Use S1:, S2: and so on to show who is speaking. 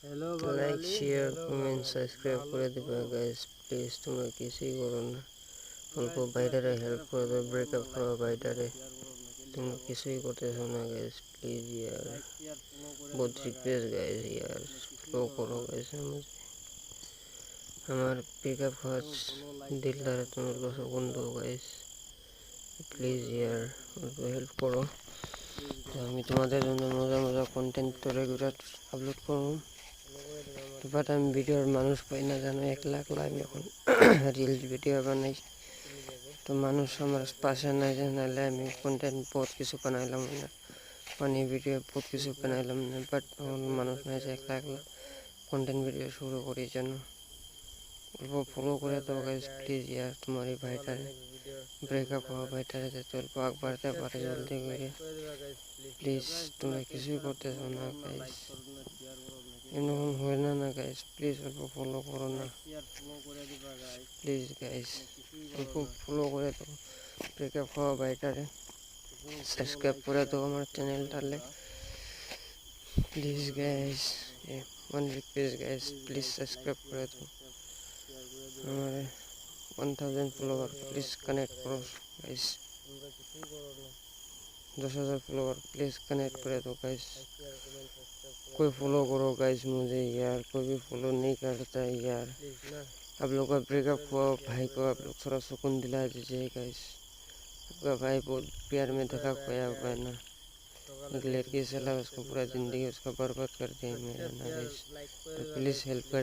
S1: Like share comment subscribe করে দিবা guys please. তোমরা কিছুই করো না, অল্প বাইটারে হেল্প করে দেবে, ব্রেকআপ হওয়া বাইটারে তোমরা কিছুই করতেছো না গাইস প্লিজ ইয়ার। बहुत रिक्वेस्ट गाइस यार, फ्लो करो गाइस। আমার ব্রেকআপ হওয়া দিলদারে তোমার কাছে বন্ধু গাইস প্লিজ ইয়ার, অল্প হেল্প করো। আমি তোমাদের জন্য মজা মজা কন্টেন্ট তো রেগুলার আপলোড করবো, বাট আমি ভিডিওর মানুষ পাই না জানো। 1 লাখ লাইভ এখন রিলস ভিডিও বানাই, তো মানুষ আমার পাশে নাই যে, নাহলে আমি কন্টেন্ট বহুত কিছু বানাইলাম না, ফানি ভিডিও বহুত কিছু বানাইলাম না, বাট মানুষ নাই যে 1 লাখ কন্টেন্ট ভিডিও শুরু করি যেন। অল্প ফলো করে দাও গাইস প্লিজ ইয়ার। তোমার এই ভাইটারে ব্রেকআপ হওয়া ভাইটারে যাতে অল্প আগ বাড়তে পারে জলদি করে প্লিজ। তোমরা কিছুই করতেছো না গাইস, এরকম হয় না না গাইস প্লিজ, অল্প ফলো করো না প্লিজ গাইস, অল্প ফলো করে দাও ব্রেকআপ হওয়া ভাইটারে, সাবস্ক্রাইব করে দাও আমার চ্যানেলটারে please guys. One request guys, please subscribe করে দাও আমার 1000 ফলোয়ার প্লিজ কানেক্ট করো गाइस। 10,000 फॉलोवर प्लीज कनेक्ट करे दो गाइस। कोई फॉलो करो गाइस मुझे यार, कोई भी फॉलो नहीं करता है यार। आप लोग का ब्रेकअप हुआ भाई को आप लोग थोड़ा सुकून दिला दीजिए गाइस। आपका भाई बहुत प्यार में धक्का खोया हुआ है ना, एक लड़की से लगा उसको पूरा ज़िंदगी उसका बर्बाद कर दिया मेरा ना गाइस, तो प्लीज़ हेल्प कर